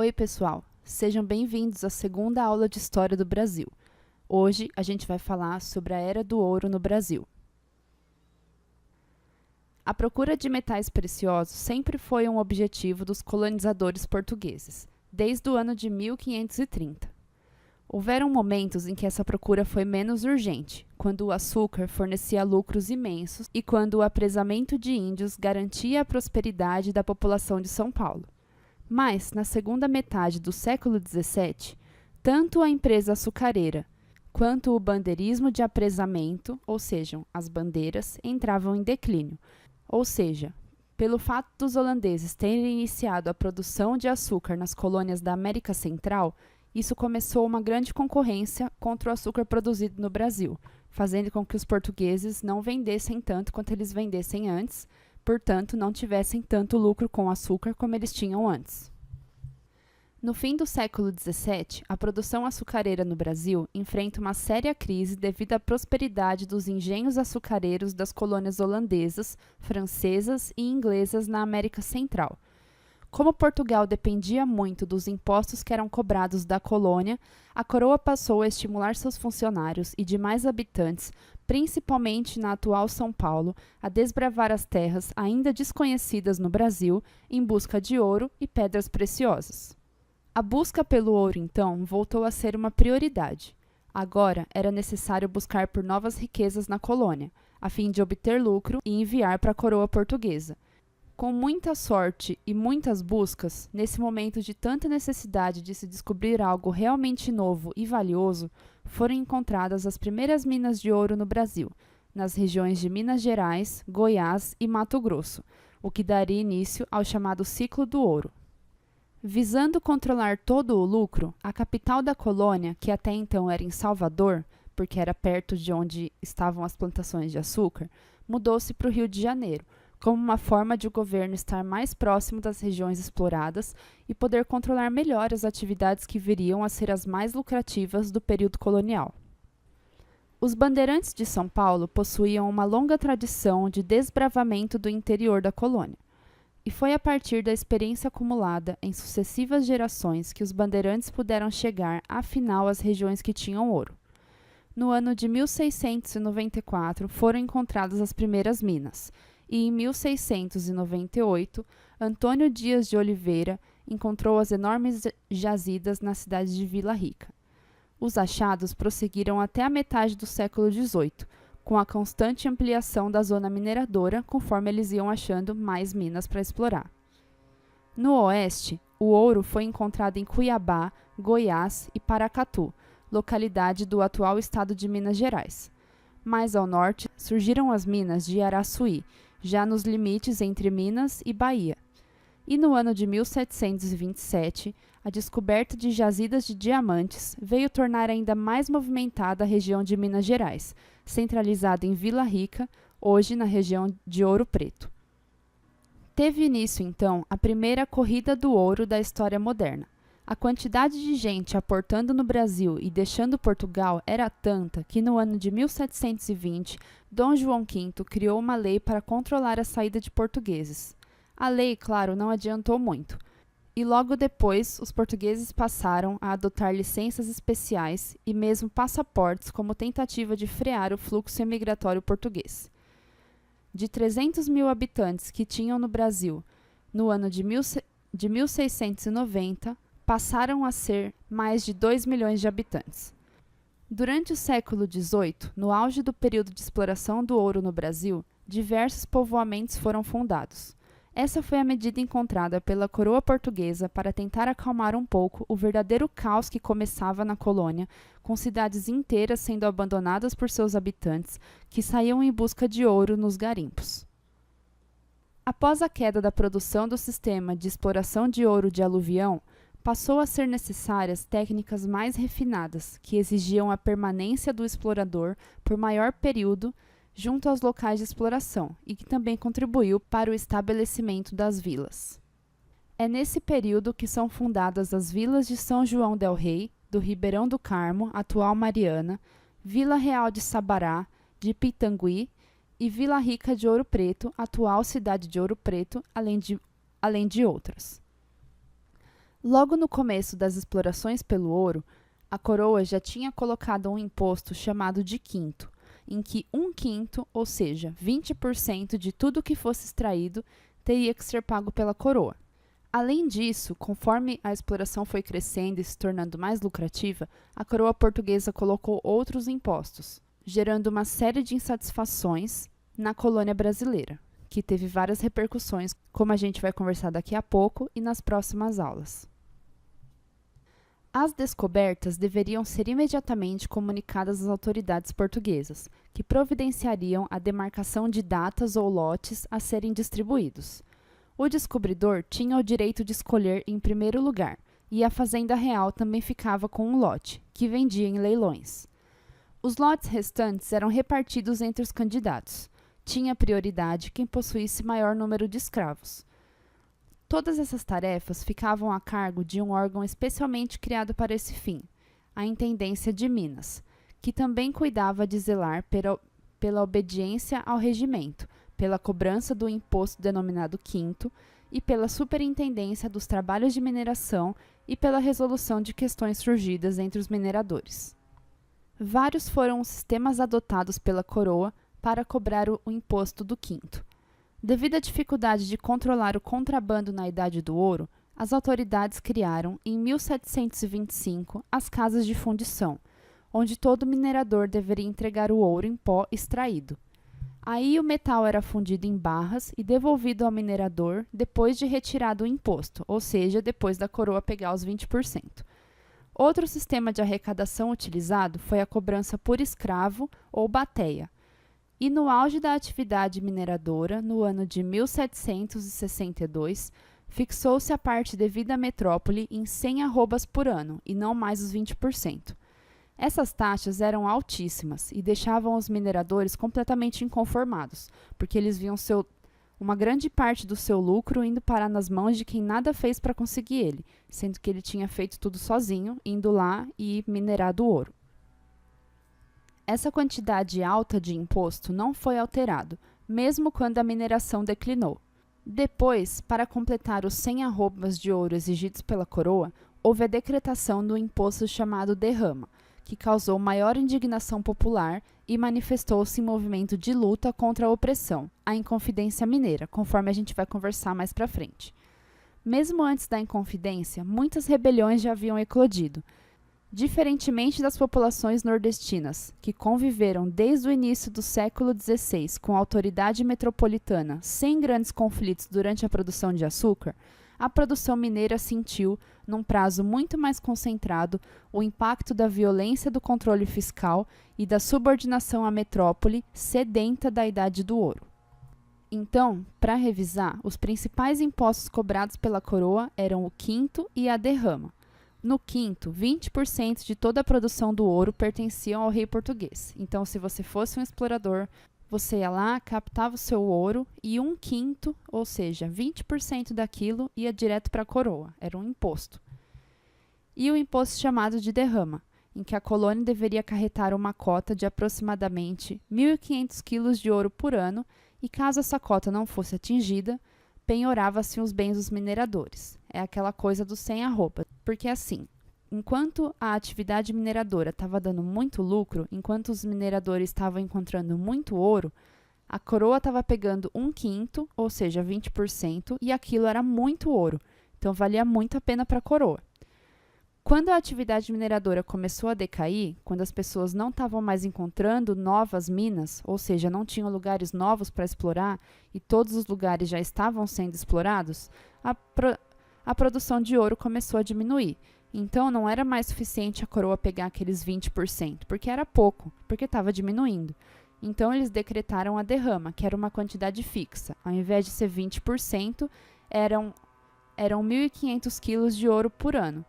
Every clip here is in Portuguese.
Oi, pessoal! Sejam bem-vindos à segunda aula de História do Brasil. Hoje, a gente vai falar sobre a Era do Ouro no Brasil. A procura de metais preciosos sempre foi um objetivo dos colonizadores portugueses, desde o ano de 1530. Houveram momentos em que essa procura foi menos urgente, quando o açúcar fornecia lucros imensos e quando o apresamento de índios garantia a prosperidade da população de São Paulo. Mas, na segunda metade do século XVII, tanto a empresa açucareira quanto o bandeirismo de apresamento, ou seja, as bandeiras, entravam em declínio. Ou seja, pelo fato dos holandeses terem iniciado a produção de açúcar nas colônias da América Central, isso começou uma grande concorrência contra o açúcar produzido no Brasil, fazendo com que os portugueses não vendessem tanto quanto eles vendessem antes, portanto, não tivessem tanto lucro com açúcar como eles tinham antes. No fim do século XVII, a produção açucareira no Brasil enfrenta uma séria crise devido à prosperidade dos engenhos açucareiros das colônias holandesas, francesas e inglesas na América Central. Como Portugal dependia muito dos impostos que eram cobrados da colônia, a coroa passou a estimular seus funcionários e demais habitantes, principalmente na atual São Paulo, a desbravar as terras ainda desconhecidas no Brasil em busca de ouro e pedras preciosas. A busca pelo ouro, então, voltou a ser uma prioridade. Agora era necessário buscar por novas riquezas na colônia, a fim de obter lucro e enviar para a coroa portuguesa. Com muita sorte e muitas buscas, nesse momento de tanta necessidade de se descobrir algo realmente novo e valioso, foram encontradas as primeiras minas de ouro no Brasil, nas regiões de Minas Gerais, Goiás e Mato Grosso, o que daria início ao chamado ciclo do ouro. Visando controlar todo o lucro, a capital da colônia, que até então era em Salvador, porque era perto de onde estavam as plantações de açúcar, mudou-se para o Rio de Janeiro, como uma forma de o governo estar mais próximo das regiões exploradas e poder controlar melhor as atividades que viriam a ser as mais lucrativas do período colonial. Os bandeirantes de São Paulo possuíam uma longa tradição de desbravamento do interior da colônia, e foi a partir da experiência acumulada em sucessivas gerações que os bandeirantes puderam chegar, afinal, às regiões que tinham ouro. No ano de 1694 foram encontradas as primeiras minas, e em 1698, Antônio Dias de Oliveira encontrou as enormes jazidas na cidade de Vila Rica. Os achados prosseguiram até a metade do século XVIII, com a constante ampliação da zona mineradora conforme eles iam achando mais minas para explorar. No oeste, o ouro foi encontrado em Cuiabá, Goiás e Paracatu, localidade do atual estado de Minas Gerais. Mais ao norte, surgiram as minas de Araçuí, já nos limites entre Minas e Bahia. E no ano de 1727, a descoberta de jazidas de diamantes veio tornar ainda mais movimentada a região de Minas Gerais, centralizada em Vila Rica, hoje na região de Ouro Preto. Teve início, então, a primeira corrida do ouro da história moderna. A quantidade de gente aportando no Brasil e deixando Portugal era tanta que no ano de 1720, Dom João V criou uma lei para controlar a saída de portugueses. A lei, claro, não adiantou muito, e logo depois os portugueses passaram a adotar licenças especiais e mesmo passaportes como tentativa de frear o fluxo emigratório português. De 300 mil habitantes que tinham no Brasil no ano de 1690, passaram a ser mais de 2 milhões de habitantes. Durante o século XVIII, no auge do período de exploração do ouro no Brasil, diversos povoamentos foram fundados. Essa foi a medida encontrada pela coroa portuguesa para tentar acalmar um pouco o verdadeiro caos que começava na colônia, com cidades inteiras sendo abandonadas por seus habitantes, que saíam em busca de ouro nos garimpos. Após a queda da produção do sistema de exploração de ouro de aluvião, passou a ser necessárias técnicas mais refinadas, que exigiam a permanência do explorador por maior período junto aos locais de exploração e que também contribuiu para o estabelecimento das vilas. É nesse período que são fundadas as vilas de São João del Rei, do Ribeirão do Carmo, atual Mariana, Vila Real de Sabará, de Pitangui e Vila Rica de Ouro Preto, atual cidade de Ouro Preto, além de outras. Logo no começo das explorações pelo ouro, a coroa já tinha colocado um imposto chamado de quinto, em que 1/5, ou seja, 20% de tudo que fosse extraído, teria que ser pago pela coroa. Além disso, conforme a exploração foi crescendo e se tornando mais lucrativa, a coroa portuguesa colocou outros impostos, gerando uma série de insatisfações na colônia brasileira, que teve várias repercussões, como a gente vai conversar daqui a pouco e nas próximas aulas. As descobertas deveriam ser imediatamente comunicadas às autoridades portuguesas, que providenciariam a demarcação de datas ou lotes a serem distribuídos. O descobridor tinha o direito de escolher em primeiro lugar, e a Fazenda Real também ficava com um lote, que vendia em leilões. Os lotes restantes eram repartidos entre os candidatos. Tinha prioridade quem possuísse maior número de escravos. Todas essas tarefas ficavam a cargo de um órgão especialmente criado para esse fim, a Intendência de Minas, que também cuidava de zelar pela obediência ao regimento, pela cobrança do imposto denominado quinto e pela superintendência dos trabalhos de mineração e pela resolução de questões surgidas entre os mineradores. Vários foram os sistemas adotados pela coroa para cobrar o imposto do quinto. Devido à dificuldade de controlar o contrabando na Idade do Ouro, as autoridades criaram, em 1725, as casas de fundição, onde todo minerador deveria entregar o ouro em pó extraído. Aí o metal era fundido em barras e devolvido ao minerador depois de retirado o imposto, ou seja, depois da coroa pegar os 20%. Outro sistema de arrecadação utilizado foi a cobrança por escravo ou bateia. E no auge da atividade mineradora, no ano de 1762, fixou-se a parte devida à metrópole em 100 arrobas por ano, e não mais os 20%. Essas taxas eram altíssimas e deixavam os mineradores completamente inconformados, porque eles viam uma grande parte do seu lucro indo parar nas mãos de quem nada fez para conseguir ele, sendo que ele tinha feito tudo sozinho, indo lá e minerado o ouro. Essa quantidade alta de imposto não foi alterado, mesmo quando a mineração declinou. Depois, para completar os 100 arrobas de ouro exigidos pela coroa, houve a decretação do imposto chamado derrama, que causou maior indignação popular e manifestou-se em movimento de luta contra a opressão, a Inconfidência Mineira, conforme a gente vai conversar mais para frente. Mesmo antes da Inconfidência, muitas rebeliões já haviam eclodido. Diferentemente das populações nordestinas, que conviveram desde o início do século XVI com a autoridade metropolitana sem grandes conflitos durante a produção de açúcar, a produção mineira sentiu, num prazo muito mais concentrado, o impacto da violência do controle fiscal e da subordinação à metrópole sedenta da Idade do Ouro. Então, para revisar, os principais impostos cobrados pela coroa eram o quinto e a derrama. No quinto, 20% de toda a produção do ouro pertenciam ao rei português. Então, se você fosse um explorador, você ia lá, captava o seu ouro e 1/5, ou seja, 20% daquilo ia direto para a coroa, era um imposto. E o imposto chamado de derrama, em que a colônia deveria acarretar uma cota de aproximadamente 1.500 quilos de ouro por ano e, caso essa cota não fosse atingida, penhorava-se os bens dos mineradores. É aquela coisa do 100 arroba, porque assim, enquanto a atividade mineradora estava dando muito lucro, enquanto os mineradores estavam encontrando muito ouro, a coroa estava pegando 1/5, ou seja, 20%, e aquilo era muito ouro, então valia muito a pena para a coroa. Quando a atividade mineradora começou a decair, quando as pessoas não estavam mais encontrando novas minas, ou seja, não tinham lugares novos para explorar e todos os lugares já estavam sendo explorados, a produção de ouro começou a diminuir. Então, não era mais suficiente a coroa pegar aqueles 20%, porque era pouco, porque estava diminuindo. Então, eles decretaram a derrama, que era uma quantidade fixa. Ao invés de ser 20%, eram 1.500 quilos de ouro por ano.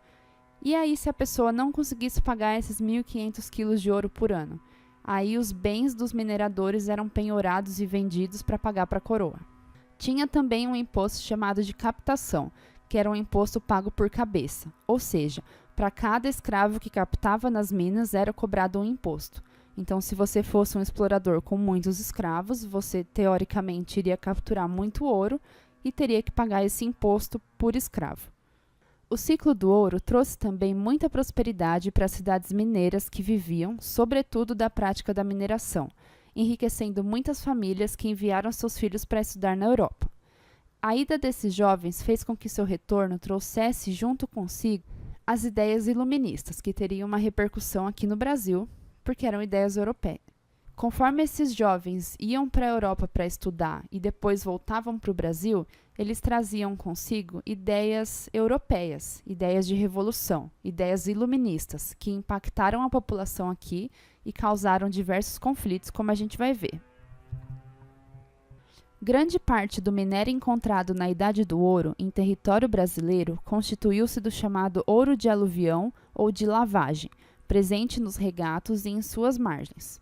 E aí, se a pessoa não conseguisse pagar esses 1.500 quilos de ouro por ano, aí os bens dos mineradores eram penhorados e vendidos para pagar para a coroa. Tinha também um imposto chamado de captação, que era um imposto pago por cabeça, ou seja, para cada escravo que captava nas minas era cobrado um imposto. Então, se você fosse um explorador com muitos escravos, você teoricamente iria capturar muito ouro e teria que pagar esse imposto por escravo. O ciclo do ouro trouxe também muita prosperidade para as cidades mineiras que viviam, sobretudo, da prática da mineração, enriquecendo muitas famílias que enviaram seus filhos para estudar na Europa. A ida desses jovens fez com que seu retorno trouxesse junto consigo as ideias iluministas, que teriam uma repercussão aqui no Brasil, porque eram ideias europeias. Conforme esses jovens iam para a Europa para estudar e depois voltavam para o Brasil, eles traziam consigo ideias europeias, ideias de revolução, ideias iluministas, que impactaram a população aqui e causaram diversos conflitos, como a gente vai ver. Grande parte do minério encontrado na Idade do Ouro em território brasileiro constituiu-se do chamado ouro de aluvião ou de lavagem, presente nos regatos e em suas margens.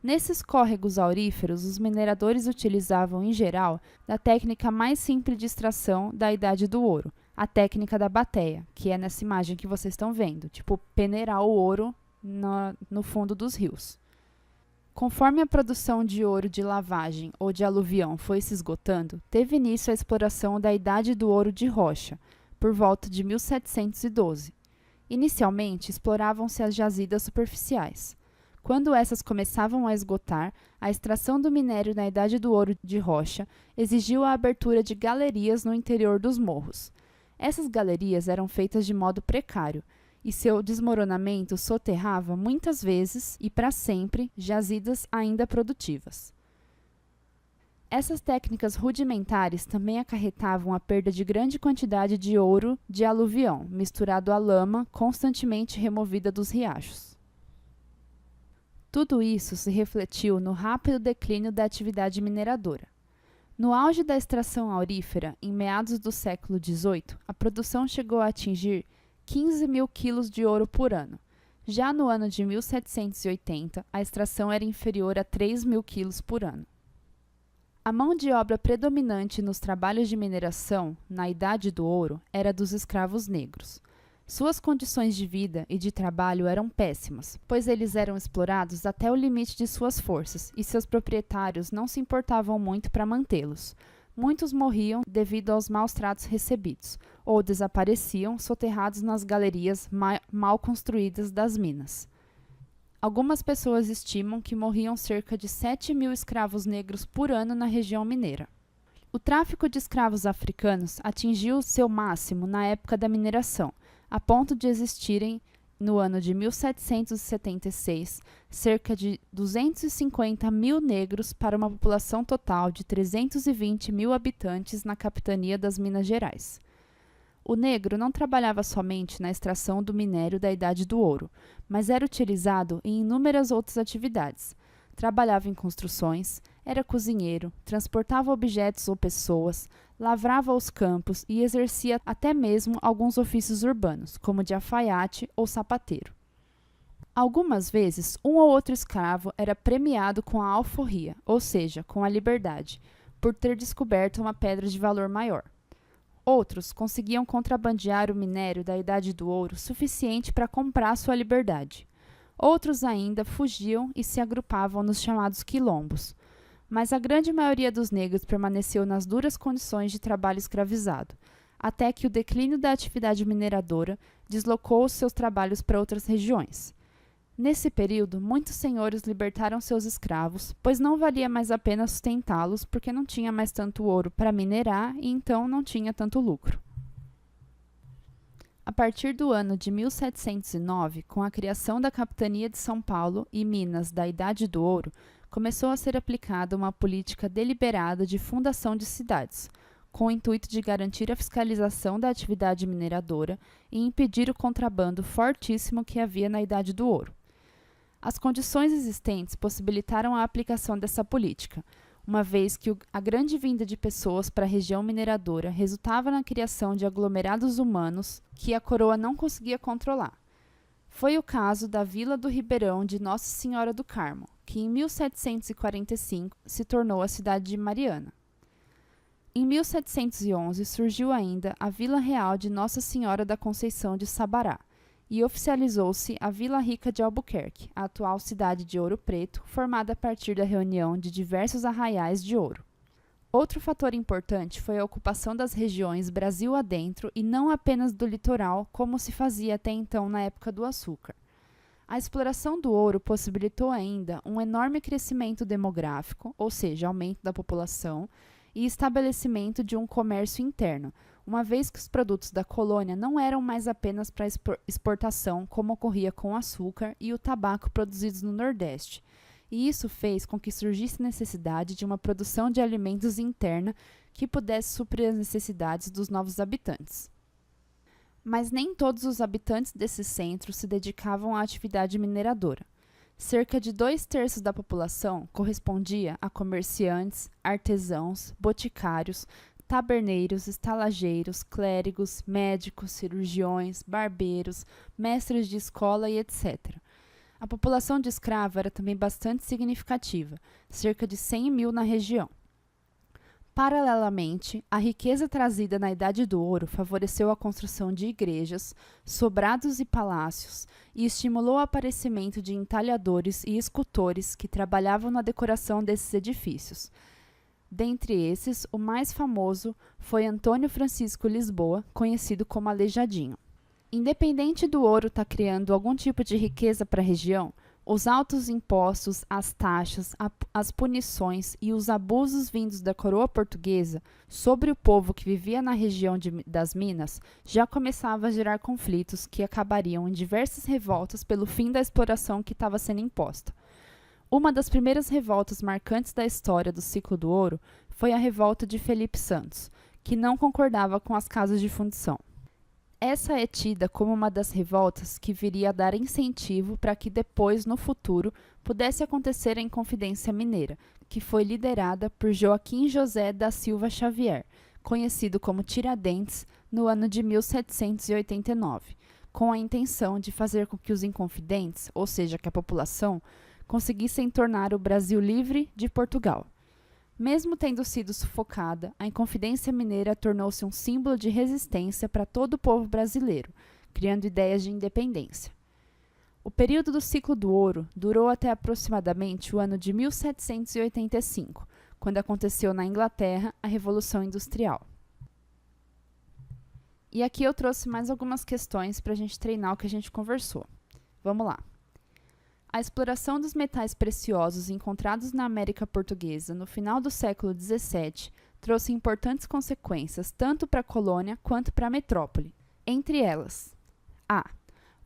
Nesses córregos auríferos, os mineradores utilizavam, em geral, da técnica mais simples de extração da Idade do Ouro, a técnica da bateia, que é nessa imagem que vocês estão vendo, tipo peneirar o ouro no fundo dos rios. Conforme a produção de ouro de lavagem ou de aluvião foi se esgotando, teve início a exploração da Idade do Ouro de rocha, por volta de 1712. Inicialmente, exploravam-se as jazidas superficiais. Quando essas começavam a esgotar, a extração do minério na Idade do Ouro de rocha exigiu a abertura de galerias no interior dos morros. Essas galerias eram feitas de modo precário, e seu desmoronamento soterrava muitas vezes e para sempre jazidas ainda produtivas. Essas técnicas rudimentares também acarretavam a perda de grande quantidade de ouro de aluvião, misturado à lama constantemente removida dos riachos. Tudo isso se refletiu no rápido declínio da atividade mineradora. No auge da extração aurífera, em meados do século XVIII, a produção chegou a atingir 15 mil quilos de ouro por ano. Já no ano de 1780, a extração era inferior a 3 mil quilos por ano. A mão de obra predominante nos trabalhos de mineração, na Idade do Ouro, era dos escravos negros. Suas condições de vida e de trabalho eram péssimas, pois eles eram explorados até o limite de suas forças e seus proprietários não se importavam muito para mantê-los. Muitos morriam devido aos maus tratos recebidos, ou desapareciam soterrados nas galerias mal construídas das minas. Algumas pessoas estimam que morriam cerca de 7 mil escravos negros por ano na região mineira. O tráfico de escravos africanos atingiu seu máximo na época da mineração, a ponto de existirem, no ano de 1776, cerca de 250 mil negros para uma população total de 320 mil habitantes na capitania das Minas Gerais. O negro não trabalhava somente na extração do minério da Idade do Ouro, mas era utilizado em inúmeras outras atividades. Trabalhava em construções, era cozinheiro, transportava objetos ou pessoas, lavrava os campos e exercia até mesmo alguns ofícios urbanos, como de alfaiate ou sapateiro. Algumas vezes, um ou outro escravo era premiado com a alforria, ou seja, com a liberdade, por ter descoberto uma pedra de valor maior. Outros conseguiam contrabandear o minério da Idade do Ouro suficiente para comprar sua liberdade. Outros ainda fugiam e se agrupavam nos chamados quilombos. Mas a grande maioria dos negros permaneceu nas duras condições de trabalho escravizado, até que o declínio da atividade mineradora deslocou os seus trabalhos para outras regiões. Nesse período, muitos senhores libertaram seus escravos, pois não valia mais a pena sustentá-los porque não tinha mais tanto ouro para minerar e então não tinha tanto lucro. A partir do ano de 1709, com a criação da Capitania de São Paulo e Minas da Idade do Ouro, começou a ser aplicada uma política deliberada de fundação de cidades, com o intuito de garantir a fiscalização da atividade mineradora e impedir o contrabando fortíssimo que havia na Idade do Ouro. As condições existentes possibilitaram a aplicação dessa política, uma vez que a grande vinda de pessoas para a região mineradora resultava na criação de aglomerados humanos que a coroa não conseguia controlar. Foi o caso da Vila do Ribeirão de Nossa Senhora do Carmo, que em 1745 se tornou a cidade de Mariana. Em 1711 surgiu ainda a Vila Real de Nossa Senhora da Conceição de Sabará, e oficializou-se a Vila Rica de Albuquerque, a atual cidade de Ouro Preto, formada a partir da reunião de diversos arraiais de ouro. Outro fator importante foi a ocupação das regiões Brasil adentro e não apenas do litoral, como se fazia até então na época do açúcar. A exploração do ouro possibilitou ainda um enorme crescimento demográfico, ou seja, aumento da população, e estabelecimento de um comércio interno, uma vez que os produtos da colônia não eram mais apenas para exportação, como ocorria com o açúcar e o tabaco produzidos no Nordeste. E isso fez com que surgisse necessidade de uma produção de alimentos interna que pudesse suprir as necessidades dos novos habitantes. Mas nem todos os habitantes desses centros se dedicavam à atividade mineradora. Cerca de 2/3 da população correspondia a comerciantes, artesãos, boticários, taberneiros, estalageiros, clérigos, médicos, cirurgiões, barbeiros, mestres de escola e etc. A população de escravo era também bastante significativa, cerca de 100.000 na região. Paralelamente, a riqueza trazida na Idade do Ouro favoreceu a construção de igrejas, sobrados e palácios e estimulou o aparecimento de entalhadores e escultores que trabalhavam na decoração desses edifícios. Dentre esses, o mais famoso foi Antônio Francisco Lisboa, conhecido como Aleijadinho. Independente do ouro estar criando algum tipo de riqueza para a região, os altos impostos, as taxas, as punições e os abusos vindos da coroa portuguesa sobre o povo que vivia na região das Minas já começava a gerar conflitos que acabariam em diversas revoltas pelo fim da exploração que estava sendo imposta. Uma das primeiras revoltas marcantes da história do ciclo do ouro foi a revolta de Felipe Santos, que não concordava com as casas de fundição. Essa é tida como uma das revoltas que viria a dar incentivo para que depois, no futuro, pudesse acontecer a Inconfidência Mineira, que foi liderada por Joaquim José da Silva Xavier, conhecido como Tiradentes, no ano de 1789, com a intenção de fazer com que os inconfidentes, ou seja, que a população, conseguissem tornar o Brasil livre de Portugal. Mesmo tendo sido sufocada, a Inconfidência Mineira tornou-se um símbolo de resistência para todo o povo brasileiro, criando ideias de independência. O período do ciclo do ouro durou até aproximadamente o ano de 1785, quando aconteceu na Inglaterra a Revolução Industrial. E aqui eu trouxe mais algumas questões para a gente treinar o que a gente conversou. Vamos lá. A exploração dos metais preciosos encontrados na América Portuguesa no final do século XVII trouxe importantes consequências tanto para a colônia quanto para a metrópole. Entre elas, a.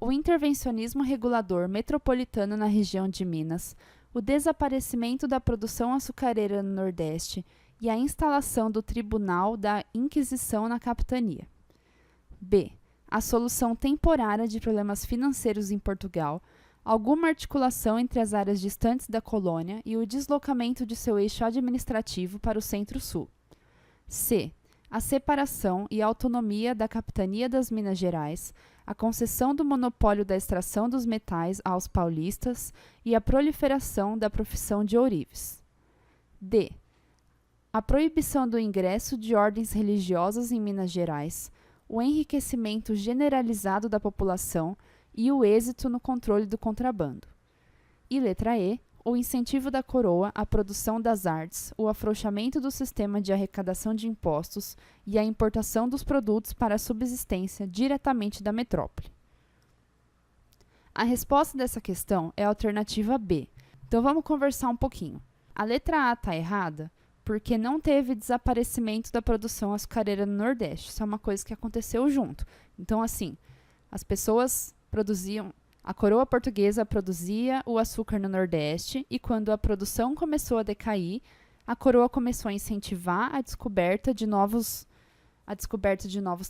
O intervencionismo regulador metropolitano na região de Minas, o desaparecimento da produção açucareira no Nordeste e a instalação do Tribunal da Inquisição na capitania. B. A solução temporária de problemas financeiros em Portugal, alguma articulação entre as áreas distantes da colônia e o deslocamento de seu eixo administrativo para o centro-sul. C. A separação e autonomia da Capitania das Minas Gerais, a concessão do monopólio da extração dos metais aos paulistas e a proliferação da profissão de ourives. D. A proibição do ingresso de ordens religiosas em Minas Gerais, o enriquecimento generalizado da população e o êxito no controle do contrabando. E letra E, o incentivo da coroa à produção das artes, o afrouxamento do sistema de arrecadação de impostos e a importação dos produtos para a subsistência diretamente da metrópole. A resposta dessa questão é a alternativa B. Então vamos conversar um pouquinho. A letra A está errada porque não teve desaparecimento da produção açucareira no Nordeste. Isso é uma coisa que aconteceu junto. Então, assim, as pessoas a coroa portuguesa produzia o açúcar no Nordeste e quando a produção começou a decair, a coroa começou a incentivar a descoberta de novos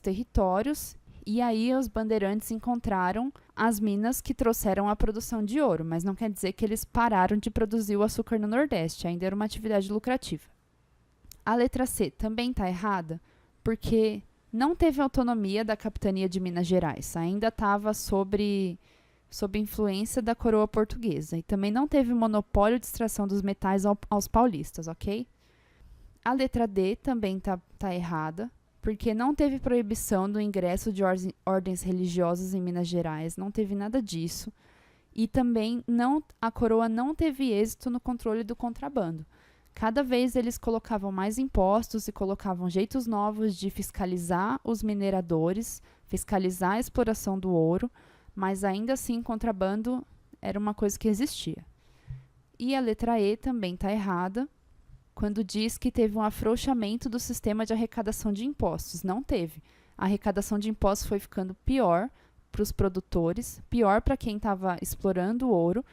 territórios e aí os bandeirantes encontraram as minas que trouxeram a produção de ouro, mas não quer dizer que eles pararam de produzir o açúcar no Nordeste, ainda era uma atividade lucrativa. A letra C também está errada porque não teve autonomia da capitania de Minas Gerais, ainda estava sob influência da coroa portuguesa e também não teve monopólio de extração dos metais aos paulistas, ok? A letra D também está errada, porque não teve proibição do ingresso de ordens religiosas em Minas Gerais, não teve nada disso e também a coroa não teve êxito no controle do contrabando. Cada vez eles colocavam mais impostos e colocavam jeitos novos de fiscalizar os mineradores, fiscalizar a exploração do ouro, mas ainda assim contrabando era uma coisa que existia. E a letra E também está errada, quando diz que teve um afrouxamento do sistema de arrecadação de impostos. Não teve. A arrecadação de impostos foi ficando pior para os produtores, pior para quem estava explorando o ouro.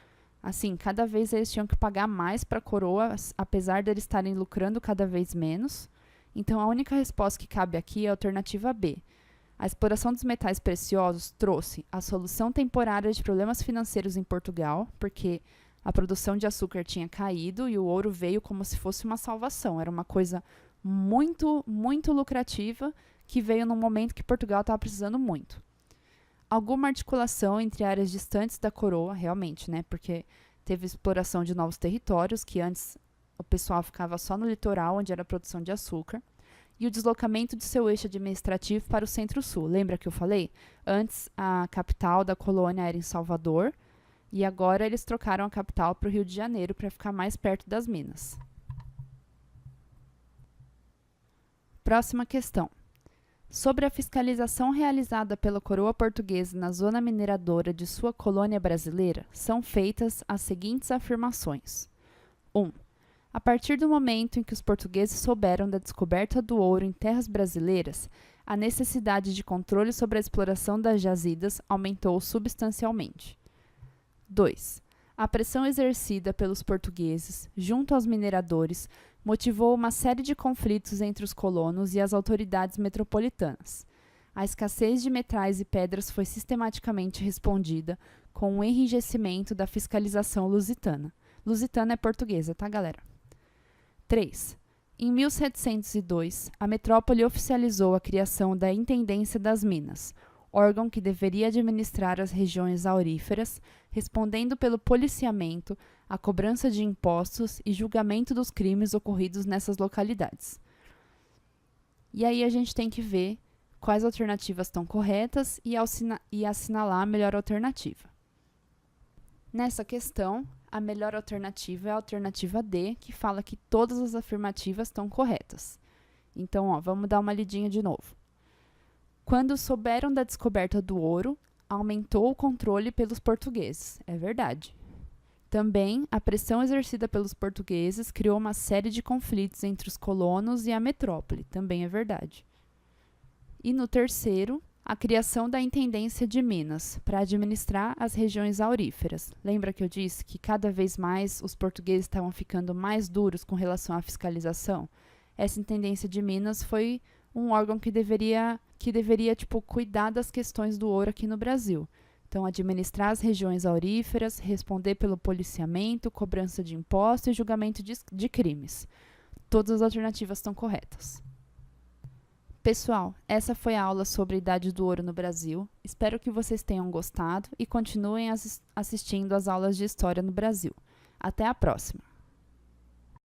Assim, cada vez eles tinham que pagar mais para a coroa, apesar de eles estarem lucrando cada vez menos. Então, a única resposta que cabe aqui é a alternativa B. A exploração dos metais preciosos trouxe a solução temporária de problemas financeiros em Portugal, porque a produção de açúcar tinha caído e o ouro veio como se fosse uma salvação. Era uma coisa muito, muito lucrativa que veio num momento que Portugal estava precisando muito. Alguma articulação entre áreas distantes da coroa, realmente, né? Porque teve exploração de novos territórios, que antes o pessoal ficava só no litoral, onde era a produção de açúcar, e o deslocamento de seu eixo administrativo para o centro-sul. Lembra que eu falei? Antes, a capital da colônia era em Salvador, e agora eles trocaram a capital para o Rio de Janeiro para ficar mais perto das minas. Próxima questão. Sobre a fiscalização realizada pela coroa portuguesa na zona mineradora de sua colônia brasileira, são feitas as seguintes afirmações. 1. A partir do momento em que os portugueses souberam da descoberta do ouro em terras brasileiras, a necessidade de controle sobre a exploração das jazidas aumentou substancialmente. 2. A pressão exercida pelos portugueses, junto aos mineradores, motivou uma série de conflitos entre os colonos e as autoridades metropolitanas. A escassez de metais e pedras foi sistematicamente respondida com o enrijecimento da fiscalização lusitana. Lusitana é portuguesa, tá, galera? 3. Em 1702, a metrópole oficializou a criação da Intendência das Minas, órgão que deveria administrar as regiões auríferas, respondendo pelo policiamento, a cobrança de impostos e julgamento dos crimes ocorridos nessas localidades. E aí a gente tem que ver quais alternativas estão corretas e assinalar a melhor alternativa. Nessa questão, a melhor alternativa é a alternativa D, que fala que todas as afirmativas estão corretas. Então, vamos dar uma lidinha de novo. Quando souberam da descoberta do ouro, aumentou o controle pelos portugueses. É verdade. Também, a pressão exercida pelos portugueses criou uma série de conflitos entre os colonos e a metrópole. Também é verdade. E no terceiro, a criação da Intendência de Minas, para administrar as regiões auríferas. Lembra que eu disse que cada vez mais os portugueses estavam ficando mais duros com relação à fiscalização? Essa Intendência de Minas foi um órgão que deveria cuidar das questões do ouro aqui no Brasil. Então, administrar as regiões auríferas, responder pelo policiamento, cobrança de impostos e julgamento de crimes. Todas as alternativas estão corretas. Pessoal, essa foi a aula sobre a Idade do Ouro no Brasil. Espero que vocês tenham gostado e continuem assistindo às aulas de História no Brasil. Até a próxima!